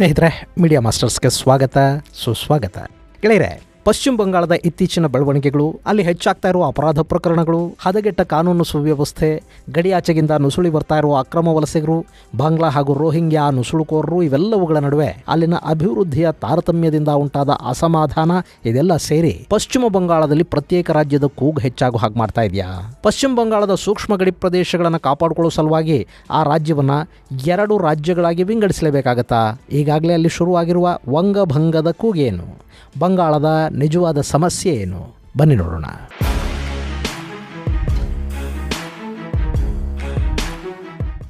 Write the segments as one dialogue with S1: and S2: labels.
S1: ಸ್ನೇಹಿತರೆ, ಮೀಡಿಯಾ ಮಾಸ್ಟರ್ಸ್ಗೆ ಸ್ವಾಗತ ಸುಸ್ವಾಗತ. ಗೆಳೆಯರೆ, ಪಶ್ಚಿಮ ಬಂಗಾಳದ ಇತ್ತೀಚಿನ ಬೆಳವಣಿಗೆಗಳು, ಅಲ್ಲಿ ಹೆಚ್ಚಾಗ್ತಾ ಇರುವ ಅಪರಾಧ ಪ್ರಕರಣಗಳು, ಹದಗೆಟ್ಟ ಕಾನೂನು ಸುವ್ಯವಸ್ಥೆ, ಗಡಿಯಾಚೆಗಿಂದ ನುಸುಳಿ ಬರ್ತಾ ಇರುವ ಅಕ್ರಮ ವಲಸಿಗರು, ಬಾಂಗ್ಲಾ ಹಾಗೂ ರೋಹಿಂಗ್ಯಾ ನುಸುಳುಕೋರರು, ಇವೆಲ್ಲವುಗಳ ನಡುವೆ ಅಲ್ಲಿನ ಅಭಿವೃದ್ಧಿಯ ತಾರತಮ್ಯದಿಂದ ಉಂಟಾದ ಅಸಮಾಧಾನ, ಇದೆಲ್ಲ ಸೇರಿ ಪಶ್ಚಿಮ ಬಂಗಾಳದಲ್ಲಿ ಪ್ರತ್ಯೇಕ ರಾಜ್ಯದ ಕೂಗು ಹೆಚ್ಚಾಗೋ ಹಾಗೆ ಮಾಡ್ತಾ ಇದೆಯಾ? ಪಶ್ಚಿಮ ಬಂಗಾಳದ ಸೂಕ್ಷ್ಮ ಗಡಿ ಪ್ರದೇಶಗಳನ್ನು ಕಾಪಾಡಿಕೊಳ್ಳೋ ಸಲುವಾಗಿ ಆ ರಾಜ್ಯವನ್ನ 2 ರಾಜ್ಯಗಳಾಗಿ ವಿಂಗಡಿಸಲೇಬೇಕಾಗತ್ತಾ? ಈಗಾಗಲೇ ಅಲ್ಲಿ ಶುರುವಾಗಿರುವ ವಂಗಭಂಗದ ಕೂಗೇನು? ಬಂಗಾಳದ ನಿಜವಾದ ಸಮಸ್ಯೆ ಏನು? ಬನ್ನಿ ನೋಡೋಣ.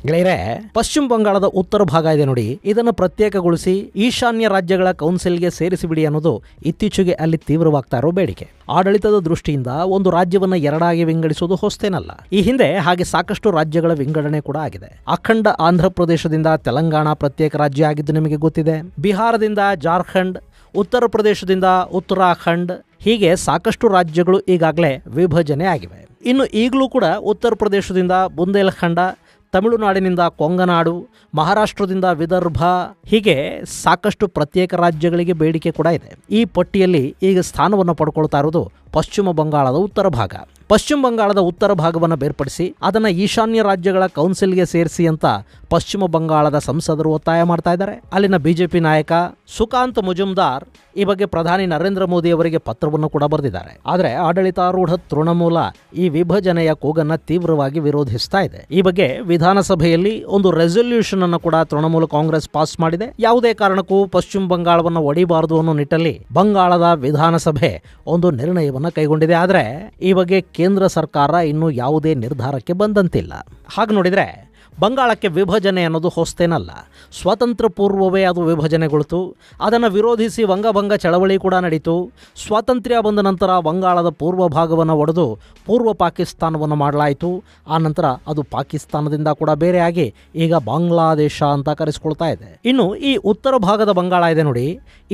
S1: ಗೆಳೆಯರೆ, ಪಶ್ಚಿಮ ಬಂಗಾಳದ ಉತ್ತರ ಭಾಗ ಇದೆ ನೋಡಿ, ಇದನ್ನು ಪ್ರತ್ಯೇಕಗೊಳಿಸಿ ಈಶಾನ್ಯ ರಾಜ್ಯಗಳ ಕೌನ್ಸಿಲ್ಗೆ ಸೇರಿಸಿಬಿಡಿ ಅನ್ನೋದು ಇತ್ತೀಚೆಗೆ ಅಲ್ಲಿ ತೀವ್ರವಾಗ್ತಾ ಇರೋ ಬೇಡಿಕೆ. ಆಡಳಿತದ ದೃಷ್ಟಿಯಿಂದ ಒಂದು ರಾಜ್ಯವನ್ನು 2 ವಿಂಗಡಿಸುವುದು ಹೊಸ್ತೇನಲ್ಲ. ಈ ಹಿಂದೆ ಹಾಗೆ ಸಾಕಷ್ಟು ರಾಜ್ಯಗಳ ವಿಂಗಡಣೆ ಕೂಡ ಆಗಿದೆ. ಅಖಂಡ ಆಂಧ್ರ ಪ್ರದೇಶದಿಂದ ತೆಲಂಗಾಣ ಪ್ರತ್ಯೇಕ ರಾಜ್ಯ ಆಗಿದ್ದು ನಿಮಗೆ ಗೊತ್ತಿದೆ. ಬಿಹಾರದಿಂದ ಜಾರ್ಖಂಡ್, ಉತ್ತರ ಪ್ರದೇಶದಿಂದ ಉತ್ತರಾಖಂಡ್, ಹೀಗೆ ಸಾಕಷ್ಟು ರಾಜ್ಯಗಳು ಈಗಾಗಲೇ ವಿಭಜನೆ ಆಗಿವೆ. ಇನ್ನು ಈಗಲೂ ಕೂಡ ಉತ್ತರ ಪ್ರದೇಶದಿಂದ ಬುಂದೇಲ್ಖಂಡ, ತಮಿಳುನಾಡಿನಿಂದ ಕೊಂಗನಾಡು, ಮಹಾರಾಷ್ಟ್ರದಿಂದ ವಿದರ್ಭ, ಹೀಗೆ ಸಾಕಷ್ಟು ಪ್ರತ್ಯೇಕ ರಾಜ್ಯಗಳಿಗೆ ಬೇಡಿಕೆ ಕೂಡ ಇದೆ. ಈ ಪಟ್ಟಿಯಲ್ಲಿ ಈಗ ಸ್ಥಾನವನ್ನು ಪಡ್ಕೊಳ್ತಾ ಇರೋದು ಪಶ್ಚಿಮ ಬಂಗಾಳದ ಉತ್ತರ ಭಾಗ. ಪಶ್ಚಿಮ ಬಂಗಾಳದ ಉತ್ತರ ಭಾಗವನ್ನು ಬೇರ್ಪಡಿಸಿ ಅದನ್ನು ಈಶಾನ್ಯ ರಾಜ್ಯಗಳ ಕೌನ್ಸಿಲ್ಗೆ ಸೇರಿಸಿ ಅಂತ ಪಶ್ಚಿಮ ಬಂಗಾಳದ ಸಂಸದರು ಒತ್ತಾಯ ಮಾಡ್ತಾ ಇದ್ದಾರೆ. ಅಲ್ಲಿನ ಬಿಜೆಪಿ ನಾಯಕ ಸುಕಾಂತ್ ಮುಜುಮ್ದಾರ್ ಈ ಬಗ್ಗೆ ಪ್ರಧಾನಿ ನರೇಂದ್ರ ಮೋದಿ ಅವರಿಗೆ ಪತ್ರವನ್ನು ಕೂಡ ಬರೆದಿದ್ದಾರೆ. ಆದರೆ ಆಡಳಿತಾರೂಢ ತೃಣಮೂಲ ಈ ವಿಭಜನೆಯ ಕೂಗನ್ನು ತೀವ್ರವಾಗಿ ವಿರೋಧಿಸ್ತಾ ಇದೆ. ಈ ಬಗ್ಗೆ ವಿಧಾನಸಭೆಯಲ್ಲಿ ಒಂದು ರೆಸಲ್ಯೂಷನ್ ಅನ್ನು ಕೂಡ ತೃಣಮೂಲ ಕಾಂಗ್ರೆಸ್ ಪಾಸ್ ಮಾಡಿದೆ. ಯಾವುದೇ ಕಾರಣಕ್ಕೂ ಪಶ್ಚಿಮ ಬಂಗಾಳವನ್ನು ಒಡಿಬಾರದು ಅನ್ನೋ ನಿಟ್ಟಲ್ಲಿ ಬಂಗಾಳದ ವಿಧಾನಸಭೆ ಒಂದು ನಿರ್ಣಯವನ್ನು ಕೈಗೊಂಡಿದೆ. ಆದರೆ ಈ ಬಗ್ಗೆ ಕೇಂದ್ರ ಸರ್ಕಾರ ಇನ್ನೂ ಯಾವುದೇ ನಿರ್ಧಾರಕ್ಕೆ ಬಂದಂತಿಲ್ಲ. ಹಾಗೆ ನೋಡಿದ್ರೆ ಬಂಗಾಳಕ್ಕೆ ವಿಭಜನೆ ಅನ್ನೋದು ಹೊಸ್ತೇನಲ್ಲ. ಸ್ವಾತಂತ್ರ್ಯ ಪೂರ್ವವೇ ಅದು ವಿಭಜನೆಗೊಳ್ತು. ಅದನ್ನು ವಿರೋಧಿಸಿ ವಂಗಭಂಗ ಚಳವಳಿ ಕೂಡ ನಡೀತು. ಸ್ವಾತಂತ್ರ್ಯ ಬಂದ ನಂತರ ಬಂಗಾಳದ ಪೂರ್ವ ಭಾಗವನ್ನು ಒಡೆದು ಪೂರ್ವ ಪಾಕಿಸ್ತಾನವನ್ನು ಮಾಡಲಾಯಿತು. ಆ ನಂತರ ಅದು ಪಾಕಿಸ್ತಾನದಿಂದ ಕೂಡ ಬೇರೆಯಾಗಿ ಈಗ ಬಾಂಗ್ಲಾದೇಶ ಅಂತ ಕರೆಸಿಕೊಳ್ತಾ ಇದೆ. ಇನ್ನು ಈ ಉತ್ತರ ಭಾಗದ ಬಂಗಾಳ ಇದೆ ನೋಡಿ,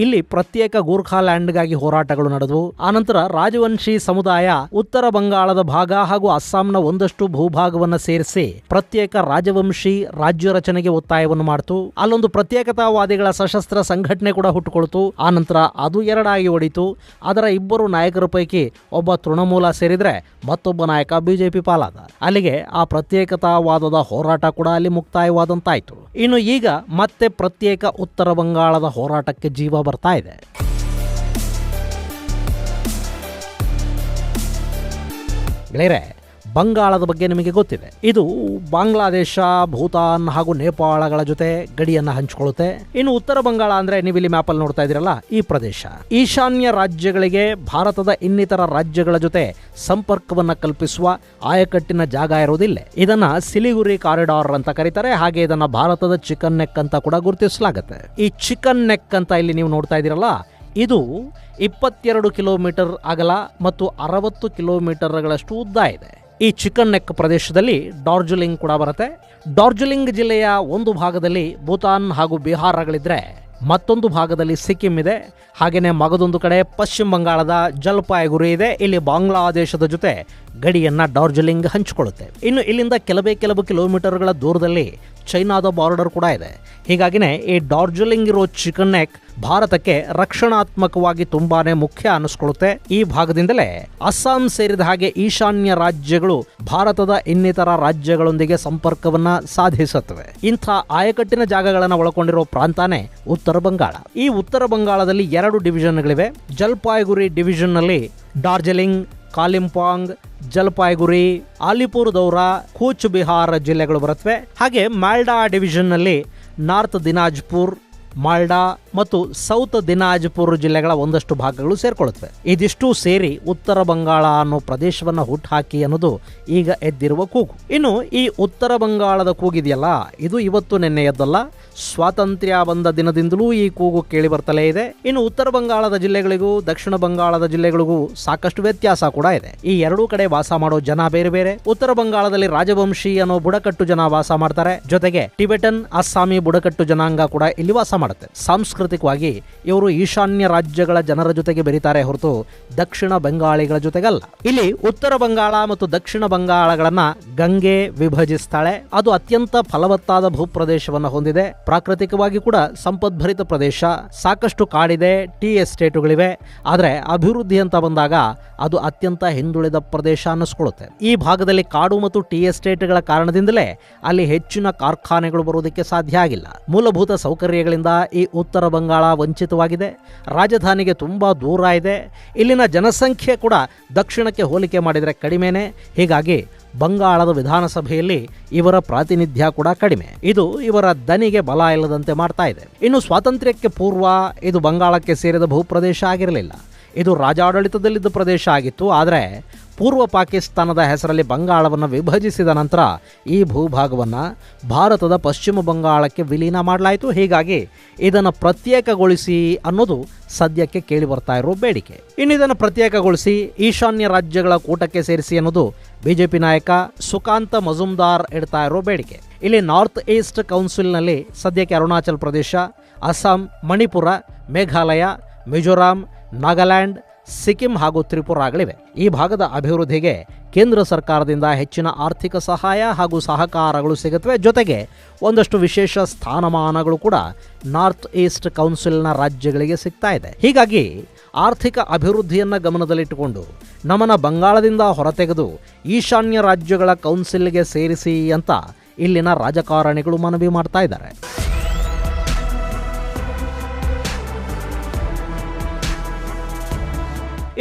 S1: ಇಲ್ಲಿ ಪ್ರತ್ಯೇಕ ಗೂರ್ಖಾಲ್ಯಾಂಡ್ಗಾಗಿ ಹೋರಾಟಗಳು ನಡೆದವು. ಆನಂತರ ರಾಜವಂಶಿ ಸಮುದಾಯ ಉತ್ತರ ಬಂಗಾಳದ ಭಾಗ ಹಾಗೂ ಅಸ್ಸಾಂನ ಒಂದಷ್ಟು ಭೂಭಾಗವನ್ನು ಸೇರಿಸಿ ಪ್ರತ್ಯೇಕ ರಾಜವಂಶಿ ರಾಜ್ಯ ರಚನೆಗೆ ಒತ್ತಾಯವನ್ನು ಮಾಡಿತು. ಅಲ್ಲೊಂದು ಪ್ರತ್ಯೇಕತಾವಾದಿಗಳ ಸಶಸ್ತ್ರ ಸಂಘಟನೆ ಕೂಡ ಹುಟ್ಟುಕೊಳ್ತು. ಆ ನಂತರ ಅದು 2 ಒಡಿತು. ಅದರ 2 ನಾಯಕರ ಪೈಕಿ ಒಬ್ಬ ತೃಣಮೂಲ ಸೇರಿದ್ರೆ ಮತ್ತೊಬ್ಬ ನಾಯಕ ಬಿಜೆಪಿ ಪಾಲಾದ. ಅಲ್ಲಿಗೆ ಆ ಪ್ರತ್ಯೇಕತಾವಾದದ ಹೋರಾಟ ಕೂಡ ಅಲ್ಲಿ ಮುಕ್ತಾಯವಾದಂತಾಯ್ತು. ಇನ್ನು ಈಗ ಮತ್ತೆ ಪ್ರತ್ಯೇಕ ಉತ್ತರ ಬಂಗಾಳದ ಹೋರಾಟಕ್ಕೆ ಜೀವ ಬರ್ತಾ ಇದೆ. ಗೆಳೆಯರೆ, ಬಂಗಾಳದ ಬಗ್ಗೆ ನಿಮಗೆ ಗೊತ್ತಿದೆ. ಇದು ಬಾಂಗ್ಲಾದೇಶ, ಭೂತಾನ್ ಹಾಗೂ ನೇಪಾಳಗಳ ಜೊತೆ ಗಡಿಯನ್ನು ಹಂಚಿಕೊಳ್ಳುತ್ತೆ. ಇನ್ನು ಉತ್ತರ ಬಂಗಾಳ ಅಂದ್ರೆ ನೀವು ಇಲ್ಲಿ ಮ್ಯಾಪಲ್ಲಿ ನೋಡ್ತಾ ಇದ್ದೀರಲ್ಲ, ಈ ಪ್ರದೇಶ ಈಶಾನ್ಯ ರಾಜ್ಯಗಳಿಗೆ ಭಾರತದ ಇನ್ನಿತರ ರಾಜ್ಯಗಳ ಜೊತೆ ಸಂಪರ್ಕವನ್ನ ಕಲ್ಪಿಸುವ ಆಯಕಟ್ಟಿನ ಜಾಗ ಇರೋದಿಲ್ಲ. ಇದನ್ನ ಸಿಲಿಗುರಿ ಕಾರಿಡಾರ್ ಅಂತ ಕರೀತಾರೆ. ಹಾಗೆ ಇದನ್ನ ಭಾರತದ ಚಿಕನ್ ನೆಕ್ ಅಂತ ಕೂಡ ಗುರುತಿಸಲಾಗುತ್ತೆ. ಈ ಚಿಕನ್ ನೆಕ್ ಅಂತ ಇಲ್ಲಿ ನೀವು ನೋಡ್ತಾ ಇದ್ದೀರಲ್ಲ, ಇದು 22 ಕಿಲೋಮೀಟರ್ ಅಗಲ ಮತ್ತು 60 ಕಿಲೋಮೀಟರ್ಗಳಷ್ಟು ಉದ್ದ ಇದೆ. ಈ ಚಿಕನ್ ನೆಕ್ ಪ್ರದೇಶದಲ್ಲಿ ಡಾರ್ಜಿಲಿಂಗ್ ಕೂಡ ಬರುತ್ತೆ. ಡಾರ್ಜಿಲಿಂಗ್ ಜಿಲ್ಲೆಯ ಒಂದು ಭಾಗದಲ್ಲಿ ಭೂತಾನ್ ಹಾಗೂ ಬಿಹಾರಗಳಿದ್ರೆ ಮತ್ತೊಂದು ಭಾಗದಲ್ಲಿ ಸಿಕ್ಕಿಂ ಇದೆ. ಹಾಗೇನೆ ಮಗದೊಂದು ಕಡೆ ಪಶ್ಚಿಮ ಬಂಗಾಳದ ಜಲ್ಪಾಯ್ಗುರಿ ಇದೆ. ಇಲ್ಲಿ ಬಾಂಗ್ಲಾದೇಶದ ಜೊತೆ ಗಡಿಯನ್ನ ಡಾರ್ಜಿಲಿಂಗ್ ಹಂಚಿಕೊಳ್ಳುತ್ತೆ. ಇನ್ನು ಇಲ್ಲಿಂದ ಕೆಲವು ಕಿಲೋಮೀಟರ್ಗಳ ದೂರದಲ್ಲಿ ಚೈನಾದ ಬಾರ್ಡರ್ ಕೂಡ ಇದೆ. ಹೀಗಾಗಿನೇ ಈ ಡಾರ್ಜಿಲಿಂಗ್ ಇರೋ ಚಿಕನ್ ನೆಕ್ ಭಾರತಕ್ಕೆ ರಕ್ಷಣಾತ್ಮಕವಾಗಿ ತುಂಬಾನೇ ಮುಖ್ಯ ಅನ್ನಿಸ್ಕೊಳ್ಳುತ್ತೆ. ಈ ಭಾಗದಿಂದಲೇ ಅಸ್ಸಾಂ ಸೇರಿದ ಹಾಗೆ ಈಶಾನ್ಯ ರಾಜ್ಯಗಳು ಭಾರತದ ಇನ್ನಿತರ ರಾಜ್ಯಗಳೊಂದಿಗೆ ಸಂಪರ್ಕವನ್ನ ಸಾಧಿಸುತ್ತವೆ. ಇಂಥ ಆಯಕಟ್ಟಿನ ಜಾಗಗಳನ್ನು ಒಳಗೊಂಡಿರೋ ಪ್ರಾಂತಾನೇ ಉತ್ತರ ಬಂಗಾಳ. ಈ ಉತ್ತರ ಬಂಗಾಳದಲ್ಲಿ 2 ಡಿವಿಷನ್ಗಳಿವೆ. ಜಲ್ಪಾಯ್ಗುರಿ ಡಿವಿಷನ್ ನಲ್ಲಿ ಡಾರ್ಜಿಲಿಂಗ್, ಕಾಲಿಂಪಾಂಗ್, ಜಲ್ಪಾಯ್ಗುರಿ, ಅಲಿಪುರ್ ದೌರಾ, ಕೂಚ್ ಬಿಹಾರ್ ಜಿಲ್ಲೆಗಳು ಬರುತ್ತವೆ. ಹಾಗೆ ಮಾಲ್ಡಾ ಡಿವಿಷನ್ ನಲ್ಲಿ ನಾರ್ತ್ ದಿನಾಜ್ಪುರ್, ಮಾಲ್ಡಾ ಮತ್ತು ಸೌತ್ ದಿನಾಜ್ಪುರ್ ಜಿಲ್ಲೆಗಳ ಒಂದಷ್ಟು ಭಾಗಗಳು ಸೇರ್ಕೊಳ್ಳುತ್ತವೆ. ಇದಿಷ್ಟು ಸೇರಿ ಉತ್ತರ ಬಂಗಾಳ ಅನ್ನೋ ಪ್ರದೇಶವನ್ನ ಹುಟ್ಟುಹಾಕಿ ಅನ್ನೋದು ಈಗ ಎದ್ದಿರುವ ಕೂಗು. ಇನ್ನು ಈ ಉತ್ತರ ಬಂಗಾಳದ ಕೂಗಿದೆಯಲ್ಲ, ಇದು ಇವತ್ತು ನಿನ್ನೆಯದ್ದಲ್ಲ. ಸ್ವಾತಂತ್ರ್ಯ ಬಂದ ದಿನದಿಂದಲೂ ಈ ಕೂಗು ಕೇಳಿ ಬರ್ತಲೇ ಇದೆ. ಇನ್ನು ಉತ್ತರ ಬಂಗಾಳದ ಜಿಲ್ಲೆಗಳಿಗೂ ದಕ್ಷಿಣ ಬಂಗಾಳದ ಜಿಲ್ಲೆಗಳಿಗೂ ಸಾಕಷ್ಟು ವ್ಯತ್ಯಾಸ ಕೂಡ ಇದೆ. ಈ 2 ಕಡೆ ವಾಸ ಮಾಡೋ ಜನ ಬೇರೆ ಬೇರೆ. ಉತ್ತರ ಬಂಗಾಳದಲ್ಲಿ ರಾಜವಂಶಿ ಅನ್ನೋ ಬುಡಕಟ್ಟು ಜನ ವಾಸ ಮಾಡ್ತಾರೆ. ಜೊತೆಗೆ ಟಿಬೆಟನ್, ಅಸ್ಸಾಮಿ ಬುಡಕಟ್ಟು ಜನಾಂಗ ಕೂಡ ಇಲ್ಲಿ ವಾಸ ಮಾಡುತ್ತೆ. ಸಾಂಸ್ಕೃತಿಕವಾಗಿ ಇವರು ಈಶಾನ್ಯ ರಾಜ್ಯಗಳ ಜನರ ಜೊತೆಗೆ ಬೆರೀತಾರೆ ಹೊರತು ದಕ್ಷಿಣ ಬಂಗಾಳಿಗಳ ಜೊತೆಗಲ್ಲ. ಇಲ್ಲಿ ಉತ್ತರ ಬಂಗಾಳ ಮತ್ತು ದಕ್ಷಿಣ ಬಂಗಾಳಗಳನ್ನ ಗಂಗೆ ವಿಭಜಿಸ್ತಾಳೆ. ಅದು ಅತ್ಯಂತ ಫಲವತ್ತಾದ ಭೂಪ್ರದೇಶವನ್ನು ಹೊಂದಿದೆ. ಪ್ರಾಕೃತಿಕವಾಗಿ ಕೂಡ ಸಂಪದ್ಭರಿತ ಪ್ರದೇಶ, ಸಾಕಷ್ಟು ಕಾಡಿದೆ, ಟೀ ಎಸ್ಟೇಟುಗಳಿವೆ. ಆದರೆ ಅಭಿವೃದ್ಧಿ ಅಂತ ಬಂದಾಗ ಅದು ಅತ್ಯಂತ ಹಿಂದುಳಿದ ಪ್ರದೇಶ ಅನ್ನಿಸ್ಕೊಳ್ಳುತ್ತೆ. ಈ ಭಾಗದಲ್ಲಿ ಕಾಡು ಮತ್ತು ಟೀ ಎಸ್ಟೇಟ್ಗಳ ಕಾರಣದಿಂದಲೇ ಅಲ್ಲಿ ಹೆಚ್ಚಿನ ಕಾರ್ಖಾನೆಗಳು ಬರುವುದಕ್ಕೆ ಸಾಧ್ಯ ಆಗಿಲ್ಲ. ಮೂಲಭೂತ ಸೌಕರ್ಯಗಳಿಂದ ಈ ಉತ್ತರ ಬಂಗಾಳ ವಂಚಿತವಾಗಿದೆ. ರಾಜಧಾನಿಗೆ ತುಂಬಾ ದೂರ ಇದೆ. ಇಲ್ಲಿನ ಜನಸಂಖ್ಯೆ ಕೂಡ ದಕ್ಷಿಣಕ್ಕೆ ಹೋಲಿಕೆ ಮಾಡಿದರೆ ಕಡಿಮೆನೆ. ಹೀಗಾಗಿ ಬಂಗಾಳದ ವಿಧಾನಸಭೆಯಲ್ಲಿ ಇವರ ಪ್ರಾತಿನಿಧ್ಯ ಕೂಡ ಕಡಿಮೆ. ಇದು ಇವರ ದನಿಗೆ ಬಲ ಇಲ್ಲದಂತೆ ಮಾಡ್ತಾ ಇದೆ. ಇನ್ನು ಸ್ವಾತಂತ್ರ್ಯಕ್ಕೆ ಪೂರ್ವ ಇದು ಬಂಗಾಳಕ್ಕೆ ಸೇರಿದ ಭೂಪ್ರದೇಶ ಆಗಿರಲಿಲ್ಲ. ಇದು ರಾಜಾಡಳಿತದಲ್ಲಿದ್ದ ಪ್ರದೇಶ ಆಗಿತ್ತು. ಆದರೆ ಪೂರ್ವ ಪಾಕಿಸ್ತಾನದ ಹೆಸರಲ್ಲಿ ಬಂಗಾಳವನ್ನು ವಿಭಜಿಸಿದ ನಂತರ ಈ ಭೂಭಾಗವನ್ನು ಭಾರತದ ಪಶ್ಚಿಮ ಬಂಗಾಳಕ್ಕೆ ವಿಲೀನ ಮಾಡಲಾಯಿತು. ಹೀಗಾಗಿ ಇದನ್ನು ಪ್ರತ್ಯೇಕಗೊಳಿಸಿ ಅನ್ನೋದು ಸದ್ಯಕ್ಕೆ ಕೇಳಿ ಬರ್ತಾ ಇರೋ ಬೇಡಿಕೆ. ಇನ್ನು ಇದನ್ನು ಪ್ರತ್ಯೇಕಗೊಳಿಸಿ ಈಶಾನ್ಯ ರಾಜ್ಯಗಳ ಕೂಟಕ್ಕೆ ಸೇರಿಸಿ ಅನ್ನೋದು ಬಿಜೆಪಿ ನಾಯಕ ಸುಕಾಂತ ಮಜುಮ್ದಾರ್ ಇಡ್ತಾ ಇರೋ ಬೇಡಿಕೆ. ಇಲ್ಲಿ ನಾರ್ತ್ ಈಸ್ಟ್ ಕೌನ್ಸಿಲ್ನಲ್ಲಿ ಸದ್ಯಕ್ಕೆ ಅರುಣಾಚಲ್ ಪ್ರದೇಶ, ಅಸ್ಸಾಂ, ಮಣಿಪುರ, ಮೇಘಾಲಯ, ಮಿಜೋರಾಂ, ನಾಗಾಲ್ಯಾಂಡ್, ಸಿಕ್ಕಿಂ ಹಾಗೂ ತ್ರಿಪುರಾಗಳಿವೆ. ಈ ಭಾಗದ ಅಭಿವೃದ್ಧಿಗೆ ಕೇಂದ್ರ ಸರ್ಕಾರದಿಂದ ಹೆಚ್ಚಿನ ಆರ್ಥಿಕ ಸಹಾಯ ಹಾಗೂ ಸಹಕಾರಗಳು ಸಿಗುತ್ತವೆ. ಜೊತೆಗೆ ಒಂದಷ್ಟು ವಿಶೇಷ ಸ್ಥಾನಮಾನಗಳು ಕೂಡ ನಾರ್ತ್ ಈಸ್ಟ್ ಕೌನ್ಸಿಲ್ನ ರಾಜ್ಯಗಳಿಗೆ ಸಿಗ್ತಾ ಇದೆ. ಹೀಗಾಗಿ ಆರ್ಥಿಕ ಅಭಿವೃದ್ಧಿಯನ್ನು ಗಮನದಲ್ಲಿಟ್ಟುಕೊಂಡು ನಮ್ಮನ್ನು ಬಂಗಾಳದಿಂದ ಹೊರತೆಗೆದು ಈಶಾನ್ಯ ರಾಜ್ಯಗಳ ಕೌನ್ಸಿಲ್ಗೆ ಸೇರಿಸಿ ಅಂತ ಇಲ್ಲಿನ ರಾಜಕಾರಣಿಗಳು ಮನವಿ ಮಾಡ್ತಾ ಇದ್ದಾರೆ.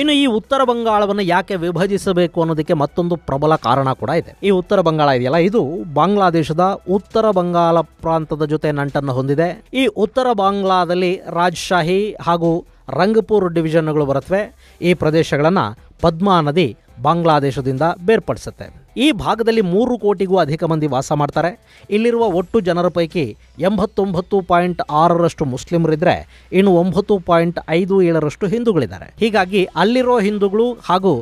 S1: ಇನ್ನು ಈ ಉತ್ತರ ಬಂಗಾಳವನ್ನು ಯಾಕೆ ವಿಭಜಿಸಬೇಕು ಅನ್ನೋದಕ್ಕೆ ಮತ್ತೊಂದು ಪ್ರಬಲ ಕಾರಣ ಕೂಡ ಇದೆ. ಈ ಉತ್ತರ ಬಂಗಾಳ ಇದೆಯಲ್ಲ, ಇದು ಬಾಂಗ್ಲಾದೇಶದ ಉತ್ತರ ಬಂಗಾಳ ಪ್ರಾಂತದ ಜೊತೆ ನಂಟನ್ನು ಹೊಂದಿದೆ. ಈ ಉತ್ತರ ಬಾಂಗ್ಲಾದಲ್ಲಿ ರಾಜ್ಶಾಹಿ ಹಾಗೂ ರಂಗಪುರ್ ಡಿವಿಷನ್ಗಳು ಬರುತ್ತವೆ. ಈ ಪ್ರದೇಶಗಳನ್ನು ಪದ್ಮಾ ನದಿ ಬಾಂಗ್ಲಾದೇಶದಿಂದ ಬೇರ್ಪಡಿಸುತ್ತೆ. ಈ ಭಾಗದಲ್ಲಿ 3 ಕೋಟಿಗೂ ಅಧಿಕ ಮಂದಿ ವಾಸ ಮಾಡ್ತಾರೆ. ಇಲ್ಲಿರುವ ಒಟ್ಟು ಜನರ ಪೈಕಿ 89.6% ಮುಸ್ಲಿಮರಿದ್ದರೆ ಇನ್ನು 9.57% ಹಿಂದೂಗಳಿದ್ದಾರೆ. ಹೀಗಾಗಿ ಅಲ್ಲಿರೋ ಹಿಂದೂಗಳು ಹಾಗೂ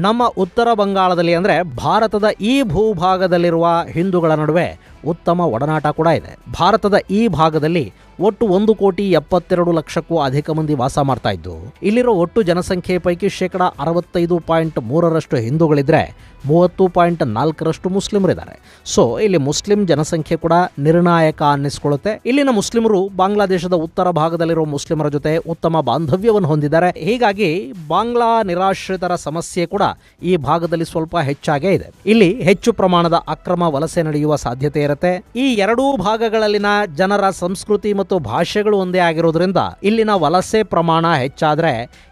S1: ನಮ್ಮ ಉತ್ತರ ಬಂಗಾಳದಲ್ಲಿ ಅಂದರೆ ಭಾರತದ ಈ ಭೂಭಾಗದಲ್ಲಿರುವ ಹಿಂದೂಗಳ ನಡುವೆ ಉತ್ತಮ ಒಡನಾಟ ಕೂಡ ಇದೆ. ಭಾರತದ ಈ ಭಾಗದಲ್ಲಿ ಒಟ್ಟು 1,72,00,000ಕ್ಕೂ ಅಧಿಕ ಮಂದಿ ವಾಸ ಮಾಡ್ತಾ ಇದ್ದು, ಇಲ್ಲಿರೋ ಒಟ್ಟು ಜನಸಂಖ್ಯೆ ಪೈಕಿ 65.3% ಹಿಂದೂಗಳಿದ್ರೆ 30.4% ಮುಸ್ಲಿಮರಿದ್ದಾರೆ. ಸೊ ಇಲ್ಲಿ ಮುಸ್ಲಿಂ ಜನಸಂಖ್ಯೆ ಕೂಡ ನಿರ್ಣಾಯಕ ಅನ್ನಿಸ್ಕೊಳ್ಳುತ್ತೆ. ಇಲ್ಲಿನ ಮುಸ್ಲಿಮರು ಬಾಂಗ್ಲಾದೇಶದ ಉತ್ತರ ಭಾಗದಲ್ಲಿರೋ ಮುಸ್ಲಿಮರ ಜೊತೆ ಉತ್ತಮ ಬಾಂಧವ್ಯವನ್ನು ಹೊಂದಿದ್ದಾರೆ. ಹೀಗಾಗಿ ಬಾಂಗ್ಲಾ ನಿರಾಶ್ರಿತರ ಸಮಸ್ಯೆ ಕೂಡ ಈ ಭಾಗದಲ್ಲಿ ಸ್ವಲ್ಪ ಹೆಚ್ಚಾಗೇ ಇದೆ. ಇಲ್ಲಿ ಹೆಚ್ಚು ಪ್ರಮಾಣದ ಅಕ್ರಮ ವಲಸೆ ನಡೆಯುವ ಸಾಧ್ಯತೆ ಇರುತ್ತೆ. ಈ ಎರಡೂ ಭಾಗಗಳಲ್ಲಿನ ಜನರ ಸಂಸ್ಕೃತಿ ಮತ್ತು ಭಾಷೆಗಳು ಒಂದೇ ಆಗಿರೋದ್ರಿಂದ ಇಲ್ಲಿನ ವಲಸೆ ಪ್ರಮಾಣ ಹೆಚ್ಚಾದ್ರೆ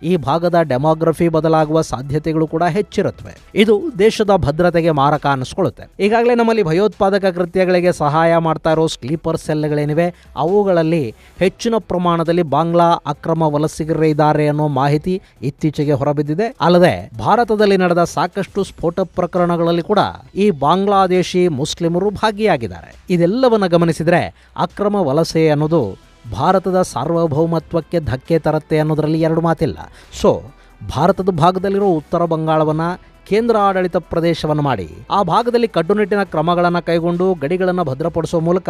S1: ಈ ಭಾಗದ ಡೆಮೋಗ್ರಫಿ ಬದಲಾಗುವ ಸಾಧ್ಯತೆಗಳು ಕೂಡ ಹೆಚ್ಚಿರುತ್ತವೆ. ಇದು ದೇಶದ ಭದ್ರತೆಗೆ ಮಾರಕ ಅನ್ನಿಸ್ಕೊಳ್ಳುತ್ತೆ. ಈಗಾಗಲೇ ನಮ್ಮಲ್ಲಿ ಭಯೋತ್ಪಾದಕ ಕೃತ್ಯಗಳಿಗೆ ಸಹಾಯ ಮಾಡ್ತಾ ಇರೋ ಸ್ಲೀಪರ್ ಸೆಲ್ಗಳೇನಿವೆ ಅವುಗಳಲ್ಲಿ ಹೆಚ್ಚಿನ ಪ್ರಮಾಣದಲ್ಲಿ ಬಾಂಗ್ಲಾ ಅಕ್ರಮ ವಲಸಿಗರೇ ಇದ್ದಾರೆ ಅನ್ನೋ ಮಾಹಿತಿ ಇತ್ತೀಚೆಗೆ ಹೊರಬಿದ್ದಿದೆ. ಅಲ್ಲದೆ ಭಾರತದಲ್ಲಿ ನಡೆದ ಸಾಕಷ್ಟು ಸ್ಫೋಟ ಪ್ರಕರಣಗಳಲ್ಲಿ ಕೂಡ ಈ ಬಾಂಗ್ಲಾದೇಶಿ ಮುಸ್ಲಿಮರು ಭಾಗಿಯಾಗಿದ್ದಾರೆ. ಇದೆಲ್ಲವನ್ನ ಗಮನಿಸಿದ್ರೆ ಅಕ್ರಮ ವಲಸೆ ಅನ್ನೋದು ಭಾರತದ ಸಾರ್ವಭೌಮತ್ವಕ್ಕೆ ಧಕ್ಕೆ ತರುತ್ತೆ ಅನ್ನೋದರಲ್ಲಿ ಎರಡು ಮಾತಿಲ್ಲ. ಸೊ ಭಾರತದ ಭಾಗದಲ್ಲಿರೋ ಉತ್ತರ ಬಂಗಾಳವನ್ನು ಕೇಂದ್ರ ಆಡಳಿತ ಪ್ರದೇಶವನ್ನು ಮಾಡಿ ಆ ಭಾಗದಲ್ಲಿ ಕಟ್ಟುನಿಟ್ಟಿನ ಕ್ರಮಗಳನ್ನು ಕೈಗೊಂಡು ಗಡಿಗಳನ್ನು ಭದ್ರಪಡಿಸುವ ಮೂಲಕ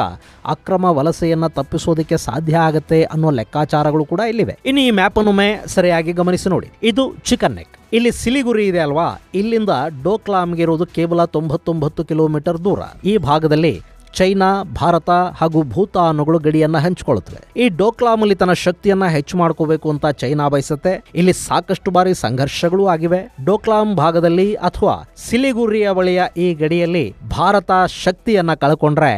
S1: ಅಕ್ರಮ ವಲಸೆಯನ್ನು ತಪ್ಪಿಸೋದಕ್ಕೆ ಸಾಧ್ಯ ಆಗುತ್ತೆ ಅನ್ನೋ ಲೆಕ್ಕಾಚಾರಗಳು ಕೂಡ ಇಲ್ಲಿವೆ. ಇನ್ನು ಈ ಮ್ಯಾಪ್ ಅನ್ನು ಸರಿಯಾಗಿ ಗಮನಿಸಿ ನೋಡಿ. ಇದು ಚಿಕನ್ ನೆಕ್. ಇಲ್ಲಿ ಸಿಲಿಗುರಿ ಇದೆ ಅಲ್ವಾ, ಇಲ್ಲಿಂದ ಡೋಕ್ಲಾಮ್ಗೆ ಇರೋದು ಕೇವಲ 99 ಕಿಲೋಮೀಟರ್ ದೂರ. ಈ ಭಾಗದಲ್ಲಿ ಚೈನಾ, ಭಾರತ ಹಾಗೂ ಭೂತಾನುಗಳು ಗಡಿಯನ್ನ ಹಂಚಿಕೊಳ್ಳುತ್ತವೆ. ಈ ಡೋಕ್ಲಾಮಲ್ಲಿ ತನ್ನ ಶಕ್ತಿಯನ್ನ ಹೆಚ್ಚು ಮಾಡ್ಕೋಬೇಕು ಅಂತ ಚೈನಾ ಬಯಸುತ್ತೆ. ಇಲ್ಲಿ ಸಾಕಷ್ಟು ಬಾರಿ ಸಂಘರ್ಷಗಳು ಆಗಿವೆ. ಡೋಕ್ಲಾಮ್ ಭಾಗದಲ್ಲಿ ಅಥವಾ ಸಿಲಿಗುರಿಯ ಬಳಿಯ ಈ ಗಡಿಯಲ್ಲಿ ಭಾರತ ಶಕ್ತಿಯನ್ನ ಕಳ್ಕೊಂಡ್ರೆ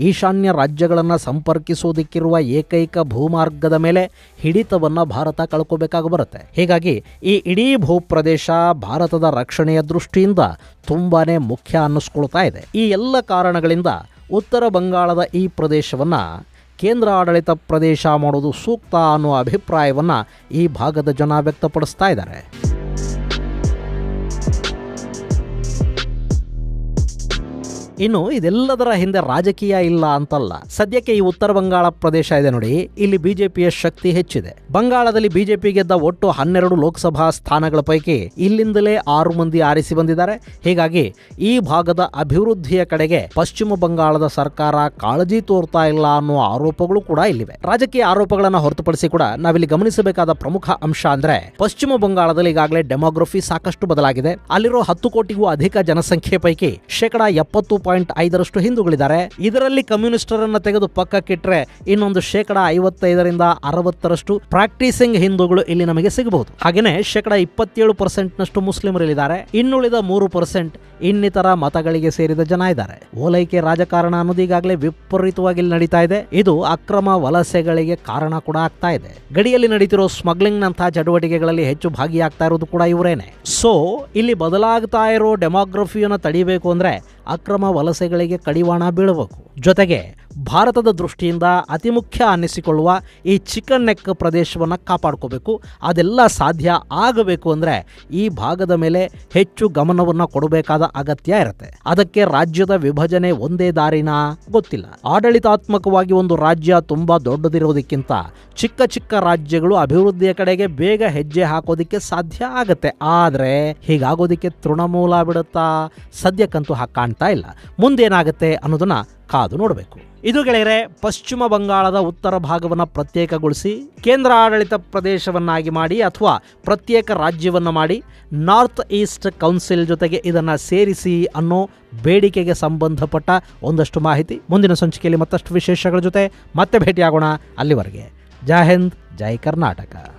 S1: ಈಶಾನ್ಯ ರಾಜ್ಯಗಳನ್ನ ಸಂಪರ್ಕಿಸೋದಕ್ಕಿರುವ ಏಕೈಕ ಭೂಮಾರ್ಗದ ಮೇಲೆ ಹಿಡಿತವನ್ನ ಭಾರತ ಕಳ್ಕೋಬೇಕಾಗಿ ಬರುತ್ತೆ. ಹೀಗಾಗಿ ಈ ಇಡೀ ಭೂಪ್ರದೇಶ ಭಾರತದ ರಕ್ಷಣೆಯ ದೃಷ್ಟಿಯಿಂದ ತುಂಬಾನೇ ಮುಖ್ಯ ಅನ್ನಿಸ್ಕೊಳ್ತಾ ಇದೆ. ಈ ಎಲ್ಲ ಕಾರಣಗಳಿಂದ ಉತ್ತರ ಬಂಗಾಳದ ಈ ಪ್ರದೇಶವನ್ನು ಕೇಂದ್ರ ಆಡಳಿತ ಪ್ರದೇಶ ಮಾಡೋದು ಸೂಕ್ತ ಅನ್ನೋ ಅಭಿಪ್ರಾಯವನ್ನು ಈ ಭಾಗದ ಜನ ವ್ಯಕ್ತಪಡಿಸ್ತಾ ಇದ್ದಾರೆ. ಇನ್ನು ಇದೆಲ್ಲದರ ಹಿಂದೆ ರಾಜಕೀಯ ಇಲ್ಲ ಅಂತಲ್ಲ. ಸದ್ಯಕ್ಕೆ ಈ ಉತ್ತರ ಬಂಗಾಳ ಪ್ರದೇಶ ಇದೆ ನೋಡಿ, ಇಲ್ಲಿ ಬಿಜೆಪಿಯ ಶಕ್ತಿ ಹೆಚ್ಚಿದೆ. ಬಂಗಾಳದಲ್ಲಿ ಬಿಜೆಪಿ ಗೆದ್ದ ಒಟ್ಟು 12 ಲೋಕಸಭಾ ಸ್ಥಾನಗಳ ಪೈಕಿ ಇಲ್ಲಿಂದಲೇ 6 ಮಂದಿ ಆರಿಸಿ ಬಂದಿದ್ದಾರೆ. ಹೀಗಾಗಿ ಈ ಭಾಗದ ಅಭಿವೃದ್ಧಿಯ ಕಡೆಗೆ ಪಶ್ಚಿಮ ಬಂಗಾಳದ ಸರ್ಕಾರ ಕಾಳಜಿ ತೋರ್ತಾ ಇಲ್ಲ ಅನ್ನೋ ಆರೋಪಗಳು ಕೂಡ ಇಲ್ಲಿವೆ. ರಾಜಕೀಯ ಆರೋಪಗಳನ್ನು ಹೊರತುಪಡಿಸಿ ಕೂಡ ನಾವಿಲ್ಲಿ ಗಮನಿಸಬೇಕಾದ ಪ್ರಮುಖ ಅಂಶ ಅಂದ್ರೆ ಪಶ್ಚಿಮ ಬಂಗಾಳದಲ್ಲಿ ಈಗಾಗಲೇ ಡೆಮೋಗ್ರಫಿ ಸಾಕಷ್ಟು ಬದಲಾಗಿದೆ. ಅಲ್ಲಿರೋ 10 ಕೋಟಿಗೂ ಅಧಿಕ ಜನಸಂಖ್ಯೆ ಪೈಕಿ 70% 1.5% ಹಿಂದೂಗಳಿದ್ದಾರೆ. ಇದರಲ್ಲಿ ಕಮ್ಯುನಿಸ್ಟರನ್ನ ತೆಗೆದು ಪಕ್ಕಕ್ಕಿಟ್ರೆ ಇನ್ನೊಂದು 55% ಪ್ರಾಕ್ಟೀಸಿಂಗ್ ಹಿಂದೂಗಳು ಇಲ್ಲಿ ನಮಗೆ ಸಿಗಬಹುದು. ಹಾಗೇನೆ 27% ಮುಸ್ಲಿಮರಿದ್ದಾರೆ. ಇನ್ನುಳಿದ 3% ಇನ್ನಿತರ ಮತಗಳಿಗೆ ಸೇರಿದ ಜನ ಇದ್ದಾರೆ. ಓಲೈಕೆ ರಾಜಕಾರಣ ಅನ್ನೋದು ಈಗಾಗಲೇ ವಿಪರೀತವಾಗಿ ನಡೀತಾ ಇದೆ. ಇದು ಅಕ್ರಮ ವಲಸೆಗಳಿಗೆ ಕಾರಣ ಕೂಡ ಆಗ್ತಾ ಇದೆ. ಗಡಿಯಲ್ಲಿ ನಡೀತಿರೋ ಸ್ಮಗ್ಲಿಂಗ್ ನಂತಹ ಚಟುವಟಿಕೆಗಳಲ್ಲಿ ಹೆಚ್ಚು ಭಾಗಿಯಾಗ್ತಾ ಇರೋದು ಕೂಡ ಇವರೇನೆ. ಸೊ ಇಲ್ಲಿ ಬದಲಾಗ್ತಾ ಇರೋ ಡೆಮೋಗ್ರಫಿಯನ್ನು ತಡಿಬೇಕು ಅಂದ್ರೆ ಅಕ್ರಮ ವಲಸೆಗಳಿಗೆ ಕಡಿವಾಣ ಬೀಳಬೇಕು. ಜೊತೆಗೆ ಭಾರತದ ದೃಷ್ಟಿಯಿಂದ ಅತಿ ಮುಖ್ಯ ಅನ್ನಿಸಿಕೊಳ್ಳುವ ಈ ಚಿಕನ್ ನೆಕ್ ಪ್ರದೇಶವನ್ನು ಕಾಪಾಡ್ಕೋಬೇಕು. ಅದೆಲ್ಲ ಸಾಧ್ಯ ಆಗಬೇಕು ಅಂದರೆ ಈ ಭಾಗದ ಮೇಲೆ ಹೆಚ್ಚು ಗಮನವನ್ನು ಕೊಡಬೇಕಾದ ಅಗತ್ಯ ಇರುತ್ತೆ. ಅದಕ್ಕೆ ರಾಜ್ಯದ ವಿಭಜನೆ ಒಂದೇ ದಾರಿನ ಗೊತ್ತಿಲ್ಲ. ಆಡಳಿತಾತ್ಮಕವಾಗಿ ಒಂದು ರಾಜ್ಯ ತುಂಬ ದೊಡ್ಡದಿರೋದಕ್ಕಿಂತ ಚಿಕ್ಕ ಚಿಕ್ಕ ರಾಜ್ಯಗಳು ಅಭಿವೃದ್ಧಿಯ ಕಡೆಗೆ ಬೇಗ ಹೆಜ್ಜೆ ಹಾಕೋದಿಕ್ಕೆ ಸಾಧ್ಯ ಆಗತ್ತೆ. ಆದರೆ ಹೀಗಾಗೋದಿಕ್ಕೆ ತೃಣಮೂಲ ಬಿಡುತ್ತಾ? ಸದ್ಯಕ್ಕಂತೂ ಹಾಗೆ ಕಾಣ್ತಾ ಇಲ್ಲ. ಮುಂದೇನಾಗುತ್ತೆ ಅನ್ನೋದನ್ನ ಕಾದು ನೋಡಬೇಕು. ಇದು ಗೆಳೆಯರೆ, ಪಶ್ಚಿಮ ಬಂಗಾಳದ ಉತ್ತರ ಭಾಗವನ್ನು ಪ್ರತ್ಯೇಕಗೊಳಿಸಿ ಕೇಂದ್ರ ಆಡಳಿತ ಪ್ರದೇಶವನ್ನಾಗಿ ಮಾಡಿ ಅಥವಾ ಪ್ರತ್ಯೇಕ ರಾಜ್ಯವನ್ನು ಮಾಡಿ ನಾರ್ತ್ ಈಸ್ಟ್ ಕೌನ್ಸಿಲ್ ಜೊತೆಗೆ ಇದನ್ನು ಸೇರಿಸಿ ಅನ್ನೋ ಬೇಡಿಕೆಗೆ ಸಂಬಂಧಪಟ್ಟ ಒಂದಷ್ಟು ಮಾಹಿತಿ ಮುಂದಿನ ಸಂಚಿಕೆಯಲ್ಲಿ ಮತ್ತಷ್ಟು ವಿಶೇಷಗಳ ಜೊತೆ ಮತ್ತೆ ಭೇಟಿಯಾಗೋಣ. ಅಲ್ಲಿವರೆಗೆ ಜೈ ಹಿಂದ್, ಜೈ ಕರ್ನಾಟಕ.